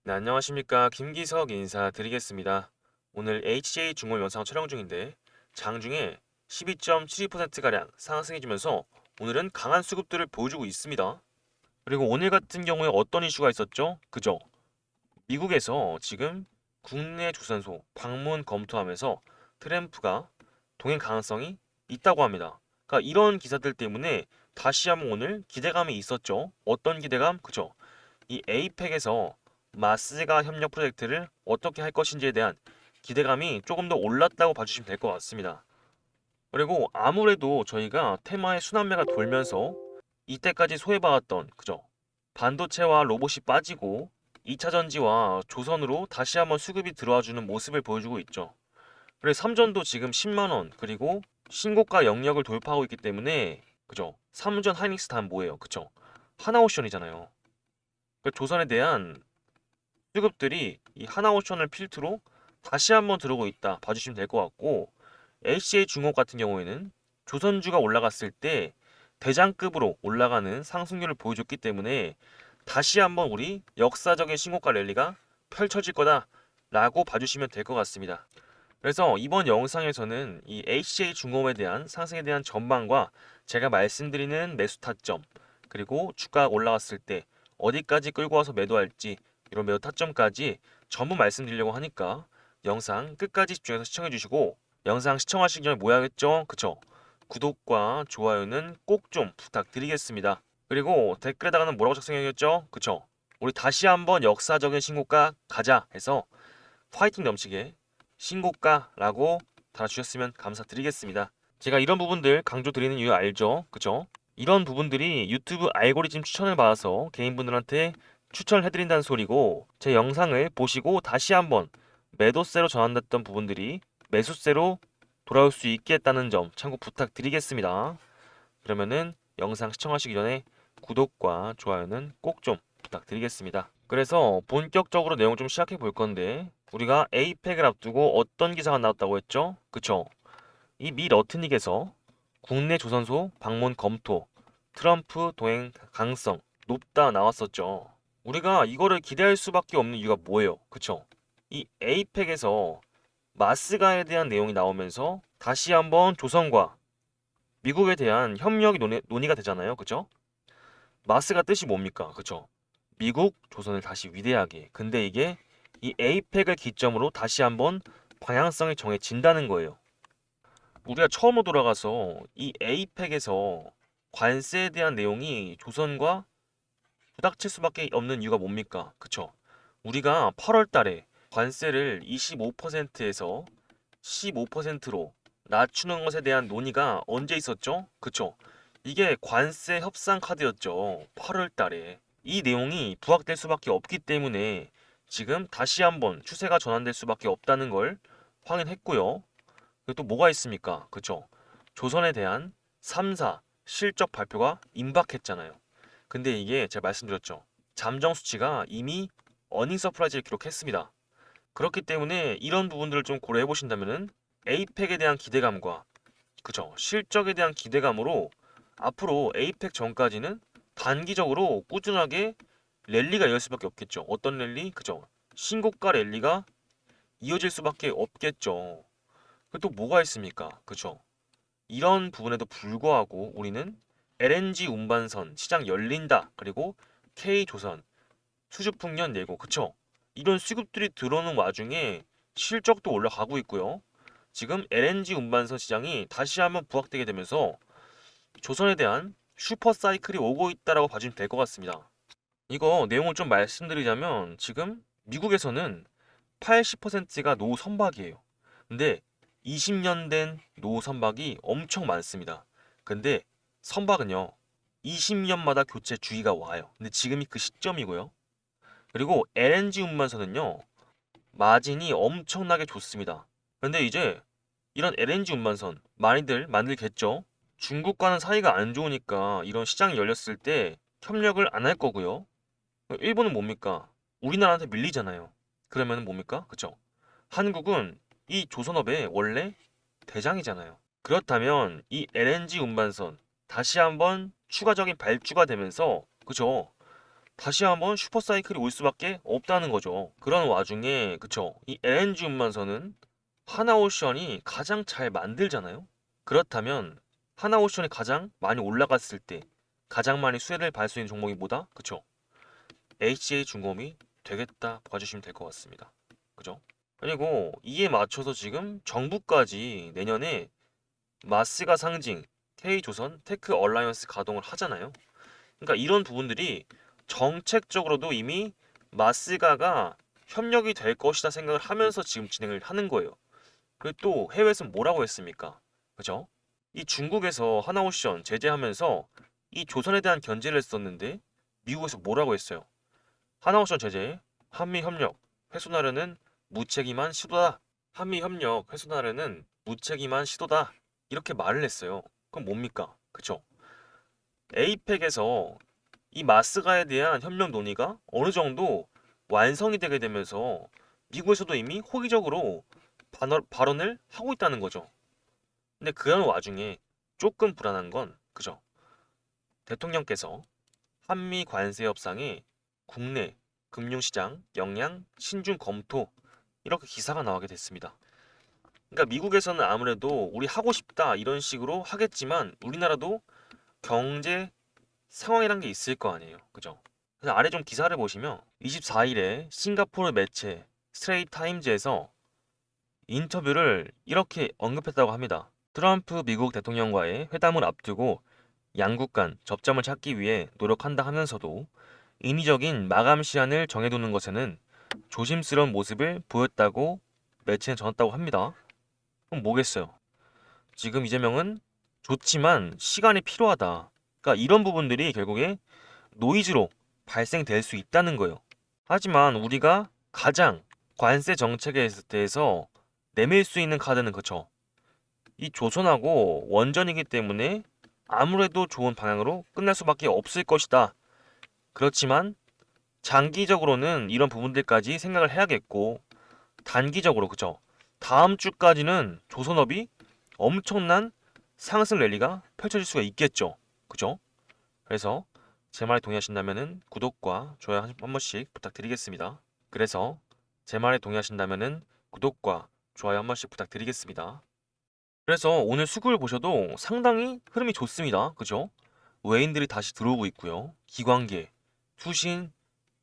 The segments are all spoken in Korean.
네, 안녕하십니까. 김기석 인사드리겠습니다. 오늘 HJ 중공 영상 촬영 중인데 장중에 12.72%가량 상승해주면서 오늘은 강한 수급들을 보여주고 있습니다. 그리고 오늘 같은 경우에 어떤 이슈가 있었죠? 그죠? 미국에서 지금 국내 조선소 방문 검토하면서 트럼프가 동행 가능성이 있다고 합니다. 그러니까 이런 기사들 때문에 다시 한번 오늘 기대감이 있었죠. 어떤 기대감? 그죠? 이 에이펙에서 마스가 협력 프로젝트를 어떻게 할 것인지에 대한 기대감이 조금 더 올랐다고 봐주시면 될 것 같습니다. 그리고 아무래도 저희가 테마의 순환매가 돌면서 이때까지 소외받았던 그죠? 반도체와 로봇이 빠지고 2차 전지와 조선으로 다시 한번 수급이 들어와주는 모습을 보여주고 있죠. 그래서 삼전도 지금 10만원 그리고 신고가 영역을 돌파하고 있기 때문에 그죠? 삼전 하이닉스 다음 뭐예요? 그쵸? 하나오션이잖아요. 그 조선에 대한 수급들이 이 하나오션을 필두로 다시 한번 들어오고 있다 봐주시면 될 것 같고 LCA 중공 같은 경우에는 조선주가 올라갔을 때 대장급으로 올라가는 상승률을 보여줬기 때문에 다시 한번 우리 역사적인 신고가 랠리가 펼쳐질 거다 라고 봐주시면 될 것 같습니다. 그래서 이번 영상에서는 이 HCA 중공에 대한 상승에 대한 전망과 제가 말씀드리는 매수 타점 그리고 주가가 올라갔을 때 어디까지 끌고 와서 매도할지 이런 매도 타점까지 전부 말씀드리려고 하니까 영상 끝까지 집중해서 시청해 주시고 영상 시청하시기 전에 뭐 해야겠죠? 그쵸? 구독과 좋아요는 꼭 좀 부탁드리겠습니다. 그리고 댓글에다가는 뭐라고 작성해야겠죠? 그쵸? 우리 다시 한번 역사적인 신고가 가자 해서 파이팅 넘치게 신고가라고 달아주셨으면 감사드리겠습니다. 제가 이런 부분들 강조드리는 이유 알죠? 그쵸? 이런 부분들이 유튜브 알고리즘 추천을 받아서 개인분들한테 추천을 해드린다는 소리고 제 영상을 보시고 다시 한번 매도세로 전환됐던 부분들이 매수세로 돌아올 수 있게 했다는 점 참고 부탁드리겠습니다. 그러면은 영상 시청하시기 전에 구독과 좋아요는 꼭 좀 부탁드리겠습니다. 그래서 본격적으로 내용 좀 시작해 볼 건데 우리가 에이펙을 앞두고 어떤 기사가 나왔다고 했죠? 그쵸? 이 미 러트닉에서 국내 조선소 방문 검토, 트럼프 동행 가능성 높다 나왔었죠. 우리가 이거를 기대할 수밖에 없는 이유가 뭐예요? 그쵸? 이 에이펙에서 마스가에 대한 내용이 나오면서 다시 한번 조선과 미국에 대한 협력이 논의가 되잖아요. 그쵸? 마스가 뜻이 뭡니까? 그쵸? 미국, 조선을 다시 위대하게. 근데 이게 이 에이펙을 기점으로 다시 한번 방향성이 정해진다는 거예요. 우리가 처음으로 돌아가서 이 에이펙에서 관세에 대한 내용이 조선과 부닥칠 수밖에 없는 이유가 뭡니까? 그쵸? 우리가 8월 달에 관세를 25%에서 15%로 낮추는 것에 대한 논의가 언제 있었죠? 그쵸? 이게 관세 협상 카드였죠. 8월 달에. 이 내용이 부각될 수밖에 없기 때문에 지금 다시 한번 추세가 전환될 수밖에 없다는 걸 확인했고요. 그리고 또 뭐가 있습니까? 그쵸? 조선에 대한 3사 실적 발표가 임박했잖아요. 근데 이게 제가 말씀드렸죠. 잠정 수치가 이미 어닝 서프라이즈를 기록했습니다. 그렇기 때문에 이런 부분들을 좀 고려해 보신다면은 에이펙에 대한 기대감과 그쵸 실적에 대한 기대감으로 앞으로 에이펙 전까지는 단기적으로 꾸준하게 랠리가 이어질 수밖에 없겠죠. 어떤 랠리? 그죠? 신고가 랠리가 이어질 수밖에 없겠죠. 그리고 또 뭐가 있습니까? 그죠? 이런 부분에도 불구하고 우리는 LNG 운반선 시장 열린다. 그리고 K조선 수주풍년 내고 그쵸? 이런 수급들이 들어오는 와중에 실적도 올라가고 있고요. 지금 LNG 운반선 시장이 다시 한번 부각되게 되면서 조선에 대한 슈퍼 사이클이 오고 있다라고 봐주면 될 것 같습니다. 이거 내용을 좀 말씀드리자면 지금 미국에서는 80%가 노후 선박이에요. 근데 20년 된 노후 선박이 엄청 많습니다. 근데 선박은요 20년마다 교체 주기가 와요. 근데 지금이 그 시점이고요. 그리고 LNG 운반선은요 마진이 엄청나게 좋습니다. 근데 이제 이런 LNG 운반선 많이들 만들겠죠. 중국과는 사이가 안 좋으니까 이런 시장이 열렸을 때 협력을 안 할 거고요. 일본은 뭡니까? 우리나라한테 밀리잖아요. 그러면 뭡니까? 그쵸? 한국은 이 조선업의 원래 대장이잖아요. 그렇다면 이 LNG 운반선 다시 한번 추가적인 발주가 되면서 그죠? 다시 한번 슈퍼사이클이 올 수밖에 없다는 거죠. 그런 와중에 그쵸, 이 LNG 운반선은 하나오션이 가장 잘 만들잖아요. 그렇다면 하나오션이 가장 많이 올라갔을 때 가장 많이 수혜를 받을 수 있는 종목이 뭐다? 그쵸? HJ중공업이 되겠다 봐주시면 될 것 같습니다. 그죠? 그리고 이에 맞춰서 지금 정부까지 내년에 마스가 상징 K조선 테크 얼라이언스 가동을 하잖아요. 그러니까 이런 부분들이 정책적으로도 이미 마스가가 협력이 될 것이다 생각을 하면서 지금 진행을 하는 거예요. 그리고 또 해외에서는 뭐라고 했습니까? 그죠? 이 중국에서 하나오션 제재하면서 이 조선에 대한 견제를 했었는데 미국에서 뭐라고 했어요? 하나오션 제재, 한미협력 훼손하려는 무책임한 시도다. 한미협력 훼손하려는 무책임한 시도다. 이렇게 말을 했어요. 그럼 뭡니까? 그쵸? 에이펙에서 이 마스가에 대한 협력 논의가 어느 정도 완성이 되게 되면서 미국에서도 이미 호기적으로 발언을 하고 있다는 거죠. 근데 그런 와중에 조금 불안한 건 그죠? 대통령께서 한미 관세 협상에 국내 금융시장 역량 신중 검토 이렇게 기사가 나오게 됐습니다. 그러니까 미국에서는 아무래도 우리 하고 싶다 이런 식으로 하겠지만 우리나라도 경제 상황이란 게 있을 거 아니에요. 그죠? 그래서 아래 좀 기사를 보시면 24일에 싱가포르 매체 스트레이트 타임즈에서 인터뷰를 이렇게 언급했다고 합니다. 트럼프 미국 대통령과의 회담을 앞두고 양국 간 접점을 찾기 위해 노력한다 하면서도 인위적인 마감 시한을 정해두는 것에는 조심스러운 모습을 보였다고 매체는 전했다고 합니다. 그럼 뭐겠어요? 지금 이재명은 좋지만 시간이 필요하다. 그러니까 이런 부분들이 결국에 노이즈로 발생될 수 있다는 거예요. 하지만 우리가 가장 관세 정책에 대해서 내밀 수 있는 카드는 그쵸. 이 조선하고 원전이기 때문에 아무래도 좋은 방향으로 끝날 수밖에 없을 것이다. 그렇지만 장기적으로는 이런 부분들까지 생각을 해야겠고 단기적으로 그쵸. 다음 주까지는 조선업이 엄청난 상승 랠리가 펼쳐질 수가 있겠죠. 그죠? 그래서 제 말에 동의하신다면은 구독과 좋아요 한 번씩 부탁드리겠습니다. 그래서 제 말에 동의하신다면은 구독과 좋아요 한 번씩 부탁드리겠습니다. 그래서 오늘 수급을 보셔도 상당히 흐름이 좋습니다. 그죠? 외인들이 다시 들어오고 있고요. 기관계, 투신,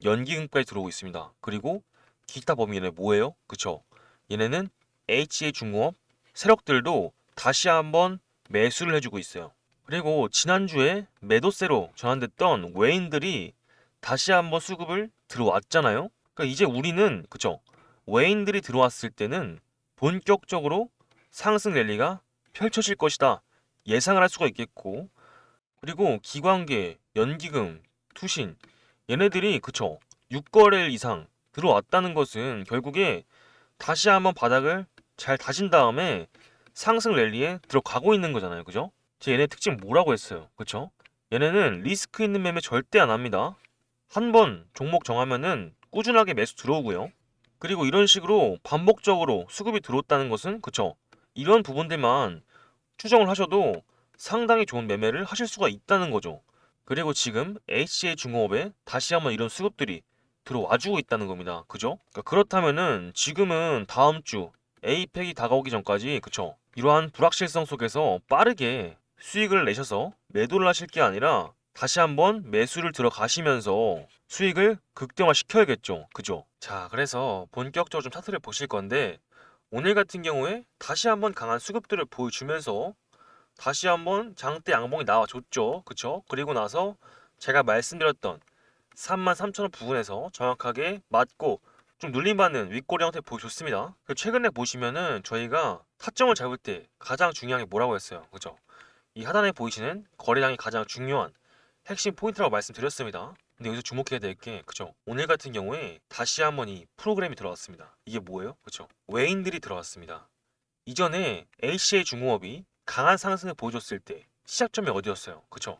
연기금까지 들어오고 있습니다. 그리고 기타 범위는 뭐예요? 그쵸? 얘네는 HJ중공업 세력들도 다시 한번 매수를 해주고 있어요. 그리고 지난주에 매도세로 전환됐던 외인들이 다시 한번 수급을 들어왔잖아요. 그러니까 이제 우리는 그쵸? 외인들이 들어왔을 때는 본격적으로 상승 랠리가 펼쳐질 것이다 예상을 할 수가 있겠고 그리고 기관계, 연기금, 투신 얘네들이 그쵸? 6거래일 이상 들어왔다는 것은 결국에 다시 한번 바닥을 잘 다진 다음에 상승 랠리에 들어가고 있는 거잖아요. 그죠? 제 얘네 특징 뭐라고 했어요. 그쵸? 얘네는 리스크 있는 매매 절대 안 합니다. 한 번 종목 정하면은 꾸준하게 매수 들어오고요. 그리고 이런 식으로 반복적으로 수급이 들어왔다는 것은 그쵸? 이런 부분들만 추정을 하셔도 상당히 좋은 매매를 하실 수가 있다는 거죠. 그리고 지금 HJ중공업에 다시 한번 이런 수급들이 들어와주고 있다는 겁니다. 그죠? 그러니까 그렇다면은 지금은 다음 주 에이펙이 다가오기 전까지 그쵸? 이러한 불확실성 속에서 빠르게 수익을 내셔서 매도를 하실 게 아니라 다시 한번 매수를 들어가시면서 수익을 극대화시켜야겠죠. 그죠? 자, 그래서 본격적으로 좀 차트를 보실 건데 오늘 같은 경우에 다시 한번 강한 수급들을 보여주면서 다시 한번 장대 양봉이 나와줬죠. 그쵸? 그리고 나서 제가 말씀드렸던 33,000원 부근에서 정확하게 맞고 좀 눌림받는 윗꼬리 형태 보여줬습니다. 최근에 보시면은 저희가 타점을 잡을 때 가장 중요한 게 뭐라고 했어요. 그죠? 이 하단에 보이시는 거래량이 가장 중요한 핵심 포인트라고 말씀드렸습니다. 근데 여기서 주목해야 될 게 그죠? 오늘 같은 경우에 다시 한번 이 프로그램이 들어왔습니다. 이게 뭐예요? 그죠? 외인들이 들어왔습니다. 이전에 HJ중공업이 강한 상승을 보여줬을 때 시작점이 어디였어요? 그쵸?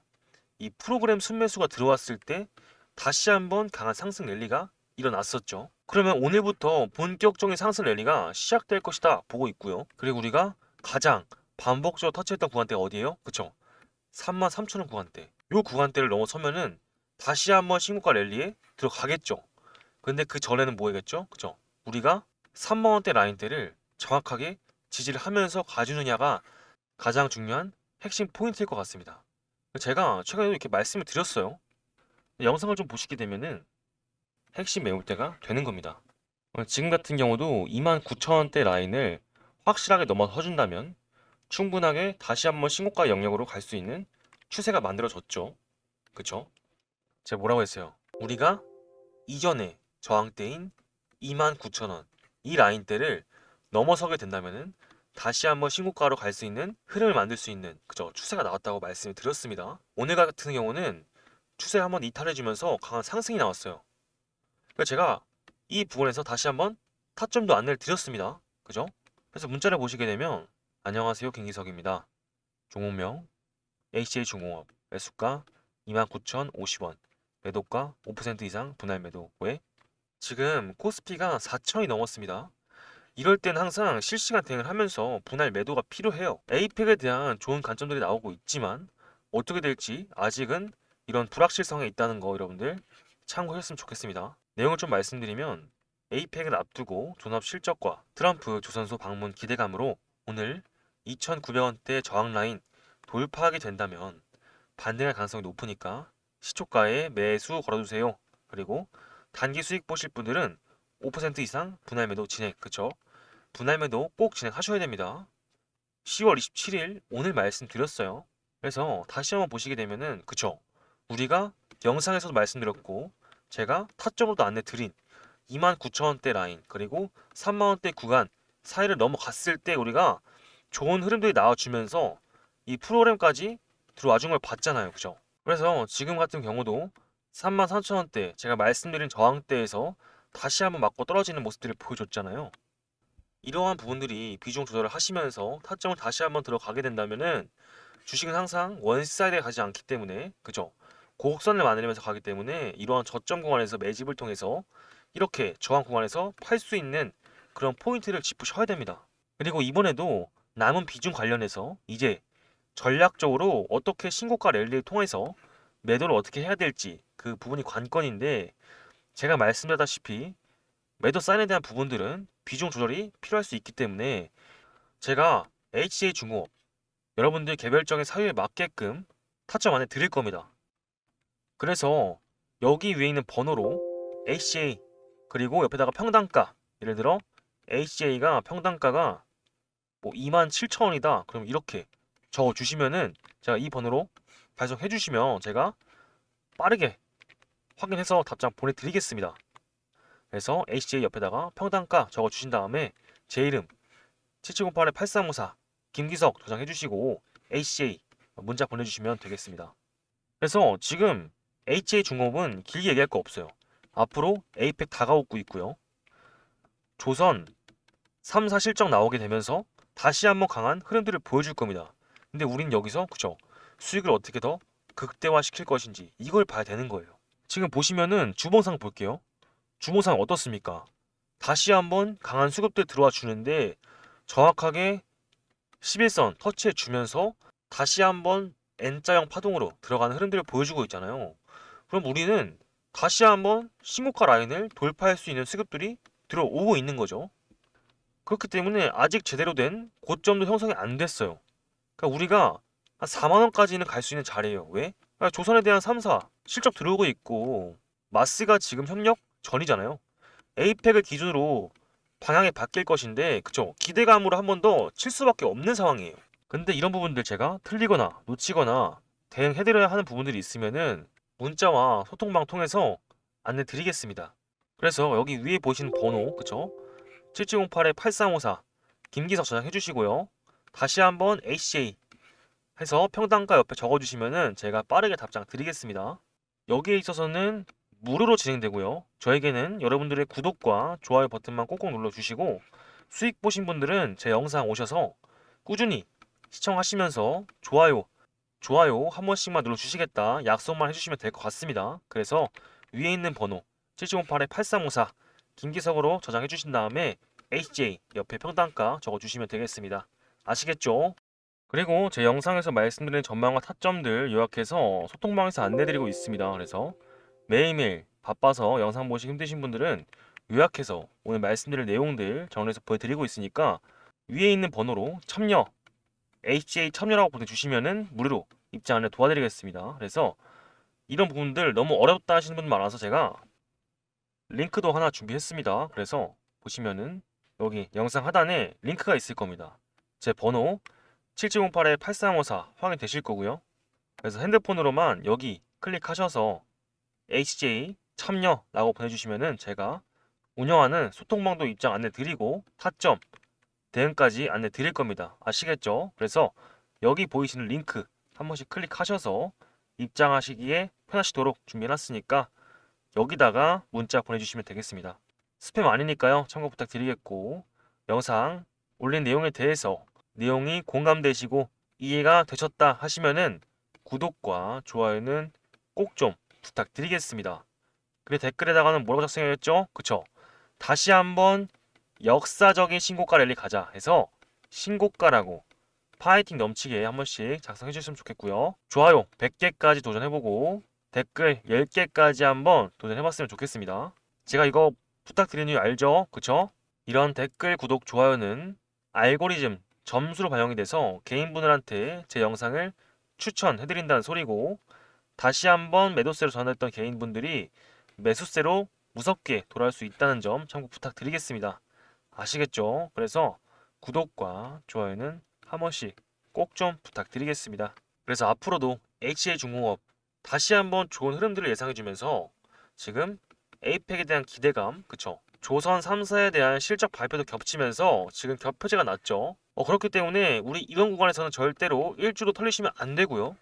이 프로그램 순매수가 들어왔을 때 다시 한번 강한 상승 랠리가 일어났었죠. 그러면 오늘부터 본격적인 상승 랠리가 시작될 것이다 보고 있고요. 그리고 우리가 가장 반복적으로 터치했던 구간대가 어디예요? 그쵸? 33,000원 구간대. 이 구간대를 넘어서면은 다시 한번 신고가 랠리에 들어가겠죠. 근데 그 전에는 뭐 해야겠죠? 그죠? 우리가 3만원대 라인대를 정확하게 지지를 하면서 가주느냐가 가장 중요한 핵심 포인트일 것 같습니다. 제가 최근에도 이렇게 말씀을 드렸어요. 영상을 좀 보시게 되면은 핵심 매물대가 되는 겁니다. 지금 같은 경우도 29,000원대 라인을 확실하게 넘어서 준다면 충분하게 다시 한번 신고가 영역으로 갈 수 있는 추세가 만들어졌죠. 그쵸? 제가 뭐라고 했어요? 우리가 이전에 저항대인 29,000원 이 라인대를 넘어서게 된다면은 다시 한번 신고가로 갈 수 있는 흐름을 만들 수 있는 그죠? 추세가 나왔다고 말씀을 드렸습니다. 오늘 같은 경우는 추세를 한번 이탈해주면서 강한 상승이 나왔어요. 그래서 제가 이 부분에서 다시 한번 타점도 안내를 드렸습니다. 그죠? 그래서 문자를 보시게 되면 안녕하세요 김기석입니다. 종목명 HJ중공업 매수가 29,050원 매도가 5% 이상 분할 매도 왜? 지금 코스피가 4천이 넘었습니다. 이럴 땐 항상 실시간 대응을 하면서 분할 매도가 필요해요. 에이펙에 대한 좋은 관점들이 나오고 있지만 어떻게 될지 아직은 이런 불확실성에 있다는 거 여러분들 참고하셨으면 좋겠습니다. 내용을 좀 말씀드리면 에이펙을 앞두고 존업 실적과 트럼프 조선소 방문 기대감으로 오늘 2,900원대 저항 라인 돌파하게 된다면 반등할 가능성이 높으니까 시초가에 매수 걸어주세요. 그리고 단기 수익 보실 분들은 5% 이상 분할 매도 진행, 그쵸? 분할 매도 꼭 진행하셔야 됩니다. 10월 27일 오늘 말씀드렸어요. 그래서 다시 한번 보시게 되면은 그쵸? 우리가 영상에서도 말씀드렸고 제가 타점으로도 안내 드린 29,000원대 라인 그리고 3만원대 구간 사이를 넘어갔을 때 우리가 좋은 흐름들이 나와주면서 이 프로그램까지 들어와 준 걸 봤잖아요. 그죠? 그래서 지금 같은 경우도 33,000원대 제가 말씀드린 저항대에서 다시 한번 맞고 떨어지는 모습들을 보여줬잖아요. 이러한 부분들이 비중 조절을 하시면서 타점을 다시 한번 들어가게 된다면은 주식은 항상 원사이드에 가지 않기 때문에 그죠? 고곡선을 만들면서 가기 때문에 이러한 저점 구간에서 매집을 통해서 이렇게 저항 구간에서 팔 수 있는 그런 포인트를 짚으셔야 됩니다. 그리고 이번에도 남은 비중 관련해서 이제 전략적으로 어떻게 신고가 랠리를 통해서 매도를 어떻게 해야 될지 그 부분이 관건인데 제가 말씀드렸다시피 매도 사인에 대한 부분들은 비중 조절이 필요할 수 있기 때문에 제가 HJ 중공업 여러분들 개별적인 사유에 맞게끔 타점 안에 드릴 겁니다. 그래서 여기 위에 있는 번호로 HJ 그리고 옆에다가 평단가 예를 들어 HJ가 평단가가 뭐 27,000원이다 그럼 이렇게 적어 주시면은 제가 이 번호로 발송해 주시면 제가 빠르게 확인해서 답장 보내드리겠습니다. 그래서 HJ 옆에다가 평단가 적어 주신 다음에 제 이름 7708-8354 김기석 저장해 주시고 HJ 문자 보내주시면 되겠습니다. 그래서 지금 HJ 중공업은 길게 얘기할 거 없어요. 앞으로 에이펙 다가오고 있고요. 조선 3사 실적 나오게 되면서 다시 한번 강한 흐름들을 보여줄 겁니다. 근데 우린 여기서 그죠? 수익을 어떻게 더 극대화 시킬 것인지 이걸 봐야 되는 거예요. 지금 보시면은 주봉상 볼게요. 주봉상 어떻습니까? 다시 한번 강한 수급들 들어와 주는데 정확하게 11선 터치해 주면서 다시 한번 N자형 파동으로 들어가는 흐름들을 보여주고 있잖아요. 그럼 우리는 다시 한번 신고가 라인을 돌파할 수 있는 수급들이 들어오고 있는 거죠. 그렇기 때문에 아직 제대로 된 고점도 형성이 안 됐어요. 그러니까 우리가 한 4만 원까지는 갈 수 있는 자리예요. 왜? 그러니까 조선에 대한 3사 실적 들어오고 있고 마스가 지금 협력 전이잖아요. 에이펙을 기준으로 방향이 바뀔 것인데 그쵸? 기대감으로 한 번 더 칠 수밖에 없는 상황이에요. 근데 이런 부분들 제가 틀리거나 놓치거나 대응해드려야 하는 부분들이 있으면은 문자와 소통방 통해서 안내 드리겠습니다. 그래서 여기 위에 보시는 번호 그쵸? 7708-8354 김기석 저장해 주시고요. 다시 한번 HJ 해서 평단가 옆에 적어주시면은 제가 빠르게 답장 드리겠습니다. 여기에 있어서는 무료로 진행되고요. 저에게는 여러분들의 구독과 좋아요 버튼만 꼭꼭 눌러주시고 수익 보신 분들은 제 영상 오셔서 꾸준히 시청하시면서 좋아요 한 번씩만 눌러주시겠다 약속만 해주시면 될 것 같습니다. 그래서 위에 있는 번호 7708-8354 김기석으로 저장해 주신 다음에 HJ 옆에 평단가 적어주시면 되겠습니다. 아시겠죠? 그리고 제 영상에서 말씀드린 전망과 타점들 요약해서 소통방에서 안내드리고 있습니다. 그래서 매일매일 바빠서 영상 보시기 힘드신 분들은 요약해서 오늘 말씀드릴 내용들 정리해서 보여드리고 있으니까 위에 있는 번호로 참여, HA 참여라고 보내주시면은 무료로 입장 안내 도와드리겠습니다. 그래서 이런 부분들 너무 어렵다 하시는 분 많아서 제가 링크도 하나 준비했습니다. 그래서 보시면은 여기 영상 하단에 링크가 있을 겁니다. 제 번호 7708-8354 확인되실 거고요. 그래서 핸드폰으로만 여기 클릭하셔서 HJ 참여라고 보내주시면은 제가 운영하는 소통방도 입장 안내 드리고 타점, 대응까지 안내 드릴 겁니다. 아시겠죠? 그래서 여기 보이시는 링크 한 번씩 클릭하셔서 입장하시기에 편하시도록 준비해놨으니까 여기다가 문자 보내주시면 되겠습니다. 스팸 아니니까요. 참고 부탁드리겠고 영상 올린 내용에 대해서 내용이 공감되시고 이해가 되셨다 하시면은 구독과 좋아요는 꼭 좀 부탁드리겠습니다. 그리고 댓글에다가는 뭐라고 작성해야겠죠? 그쵸? 다시 한번 역사적인 신고가 랠리 가자 해서 신고가라고 파이팅 넘치게 한 번씩 작성해 주셨으면 좋겠고요. 좋아요 100개까지 도전해보고 댓글 10개까지 한번 도전해봤으면 좋겠습니다. 제가 이거 부탁드리는 이유 알죠? 그쵸? 이런 댓글, 구독, 좋아요는 알고리즘 점수로 반영이 돼서 개인분들한테 제 영상을 추천해드린다는 소리고 다시 한번 매도세로 전환했던 개인분들이 매수세로 무섭게 돌아올 수 있다는 점 참고 부탁드리겠습니다. 아시겠죠? 그래서 구독과 좋아요는 한 번씩 꼭 좀 부탁드리겠습니다. 그래서 앞으로도 HA중공업 다시 한번 좋은 흐름들을 예상해주면서 지금 에이펙에 대한 기대감, 그쵸? 조선 3사에 대한 실적 발표도 겹치면서 지금 겹표제가 났죠. 그렇기 때문에 우리 이런 구간에서는 절대로 일주로 털리시면 안 되고요.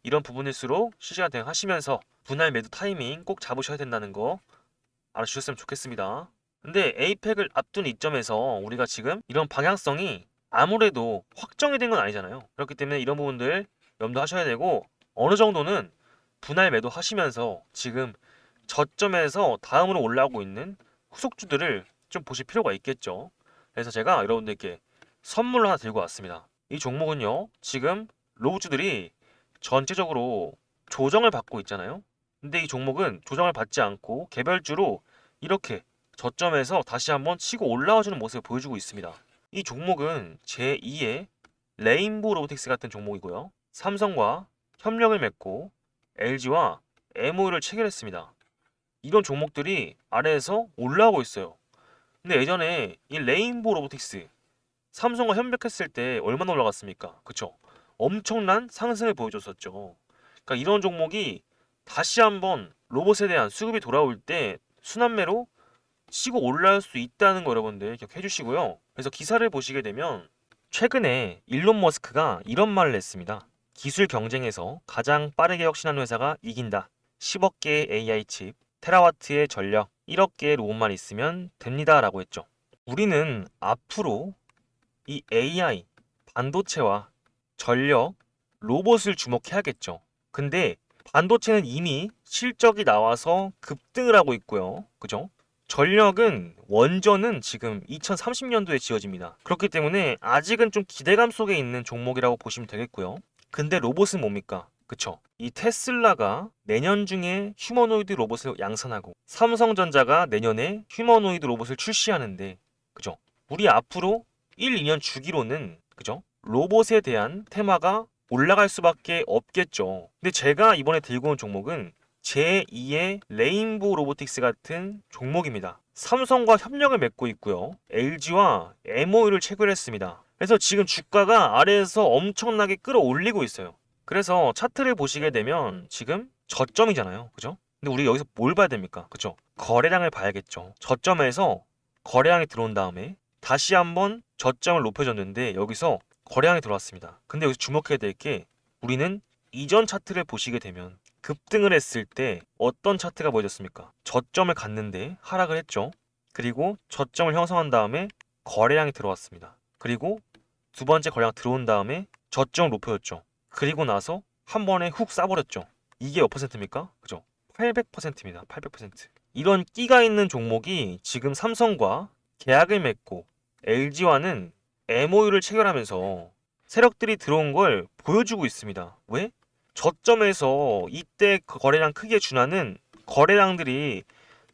이런 부분일수록 실시간 대응하시면서 분할 매도 타이밍 꼭 잡으셔야 된다는 거 알아주셨으면 좋겠습니다. 근데 에이펙을 앞둔 이점에서 우리가 지금 이런 방향성이 아무래도 확정이 된 건 아니잖아요. 그렇기 때문에 이런 부분들 염두하셔야 되고 어느 정도는 분할 매도 하시면서 지금 저점에서 다음으로 올라오고 있는 후속주들을 좀 보실 필요가 있겠죠. 그래서 제가 여러분들께 선물을 하나 들고 왔습니다. 이 종목은요, 지금 로우주들이 전체적으로 조정을 받고 있잖아요. 근데 이 종목은 조정을 받지 않고 개별주로 이렇게 저점에서 다시 한번 치고 올라와주는 모습을 보여주고 있습니다. 이 종목은 제2의 레인보우 로보틱스 같은 종목이고요. 삼성과 협력을 맺고 LG와 MOU를 체결했습니다. 이런 종목들이 아래에서 올라오고 있어요. 근데 예전에 이 레인보우 로보틱스 삼성과 협력했을 때 얼마나 올라갔습니까? 그쵸? 엄청난 상승을 보여줬었죠. 그러니까 이런 종목이 다시 한번 로봇에 대한 수급이 돌아올 때 순환매로 치고 올라올 수 있다는 거 여러분들 기억해 주시고요. 그래서 기사를 보시게 되면 최근에 일론 머스크가 이런 말을 했습니다. 기술 경쟁에서 가장 빠르게 혁신하는 회사가 이긴다. 10억 개의 AI 칩, 테라와트의 전력, 1억 개의 로봇만 있으면 됩니다. 라고 했죠. 우리는 앞으로 이 AI, 반도체와 전력, 로봇을 주목해야겠죠. 근데 반도체는 이미 실적이 나와서 급등을 하고 있고요. 그죠? 전력은 원전은 지금 2030년도에 지어집니다. 그렇기 때문에 아직은 좀 기대감 속에 있는 종목이라고 보시면 되겠고요. 근데 로봇은 뭡니까? 그쵸? 이 테슬라가 내년 중에 휴머노이드 로봇을 양산하고 삼성전자가 내년에 휴머노이드 로봇을 출시하는데 그죠? 우리 앞으로 1, 2년 주기로는 그죠? 로봇에 대한 테마가 올라갈 수밖에 없겠죠. 근데 제가 이번에 들고 온 종목은 제2의 레인보우 로보틱스 같은 종목입니다. 삼성과 협력을 맺고 있고요. LG와 MOU를 체결했습니다. 그래서 지금 주가가 아래에서 엄청나게 끌어올리고 있어요. 그래서 차트를 보시게 되면 지금 저점이잖아요. 그죠? 근데 우리 여기서 뭘 봐야 됩니까? 그죠? 거래량을 봐야겠죠. 저점에서 거래량이 들어온 다음에 다시 한번 저점을 높여줬는데 여기서 거래량이 들어왔습니다. 근데 여기서 주목해야 될 게 우리는 이전 차트를 보시게 되면 급등을 했을 때 어떤 차트가 보여졌습니까? 저점을 갔는데 하락을 했죠. 그리고 저점을 형성한 다음에 거래량이 들어왔습니다. 그리고 두 번째 거래량 들어온 다음에 저점을 높여줬죠. 그리고 나서 한 번에 훅 싸버렸죠. 이게 몇 퍼센트입니까? 그죠? 800%입니다. 800%. 이런 끼가 있는 종목이 지금 삼성과 계약을 맺고 LG와는 MOU를 체결하면서 세력들이 들어온 걸 보여주고 있습니다. 왜? 저점에서 이때 그 거래량 크기에 준하는 거래량들이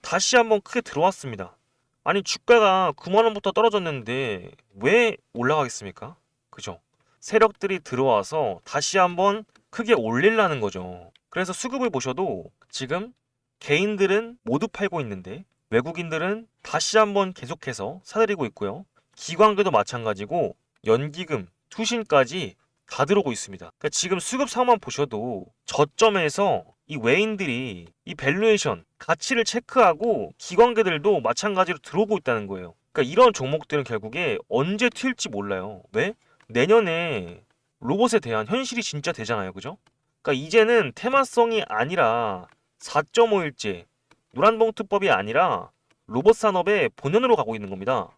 다시 한번 크게 들어왔습니다. 아니 주가가 9만 원부터 떨어졌는데 왜 올라가겠습니까? 그죠? 세력들이 들어와서 다시 한번 크게 올리려는 거죠. 그래서 수급을 보셔도 지금 개인들은 모두 팔고 있는데 외국인들은 다시 한번 계속해서 사들이고 있고요. 기관계도 마찬가지고 연기금, 투신까지 다 들어오고 있습니다. 그러니까 지금 수급 상황만 보셔도 저점에서 이 외인들이 이 밸류에이션, 가치를 체크하고 기관계들도 마찬가지로 들어오고 있다는 거예요. 그러니까 이런 종목들은 결국에 언제 튈지 몰라요. 왜? 내년에 로봇에 대한 현실이 진짜 되잖아요. 그죠? 그러니까 이제는 테마성이 아니라 4.5일제, 노란봉투법이 아니라 로봇 산업의 본연으로 가고 있는 겁니다.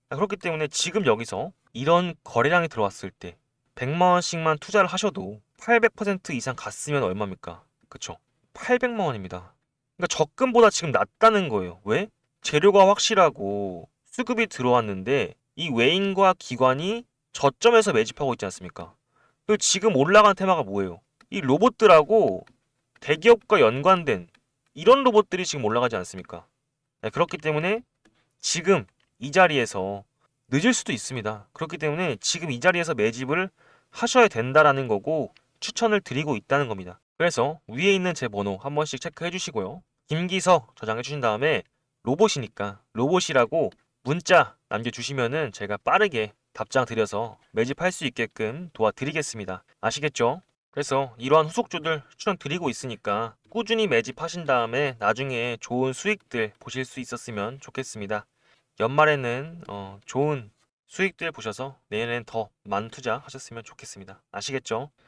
그렇기 때문에 지금 여기서 이런 거래량이 들어왔을 때 100만 원씩만 투자를 하셔도 800% 이상 갔으면 얼마입니까? 그쵸? 800만 원입니다. 그러니까 적금보다 지금 낫다는 거예요. 왜? 재료가 확실하고 수급이 들어왔는데 이 외인과 기관이 저점에서 매집하고 있지 않습니까? 그리고 지금 올라간 테마가 뭐예요? 이 로봇들하고 대기업과 연관된 이런 로봇들이 지금 올라가지 않습니까? 네, 그렇기 때문에 지금 이 자리에서 늦을 수도 있습니다. 그렇기 때문에 지금 이 자리에서 매집을 하셔야 된다라는 거고 추천을 드리고 있다는 겁니다. 그래서 위에 있는 제 번호 한 번씩 체크해 주시고요. 김기석 저장해 주신 다음에 로봇이니까 로봇이라고 문자 남겨주시면은 제가 빠르게 답장 드려서 매집할 수 있게끔 도와드리겠습니다. 아시겠죠? 그래서 이러한 후속주들 추천드리고 있으니까 꾸준히 매집하신 다음에 나중에 좋은 수익들 보실 수 있었으면 좋겠습니다. 연말에는 좋은 수익들 보셔서 내년엔 더 많은 투자 하셨으면 좋겠습니다. 아시겠죠?